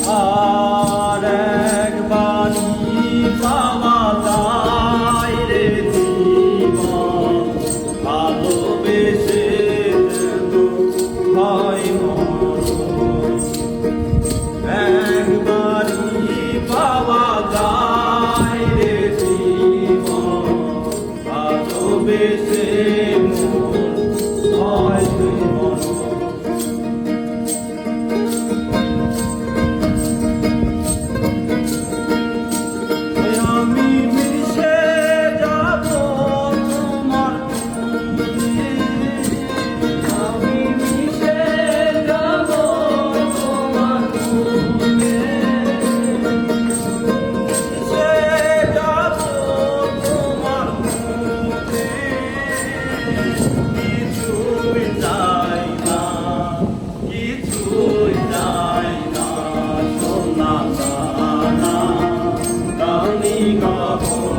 আর একবারই পাওয়া যায় রে জীবন, ভালোবেসে হয় মরণ। একবারই পাওয়া যায় রে জীবন, ভালোবেসে হয় মরণ। আমি মিশে যাব তোমার প্রেমে, আমি মিশে যাব তোমার প্রেমে, মিশে যাব তোমার প্রেমে। কিছুই চাই না, কিছুই চাই না, সোনা দানা রানী গহনা।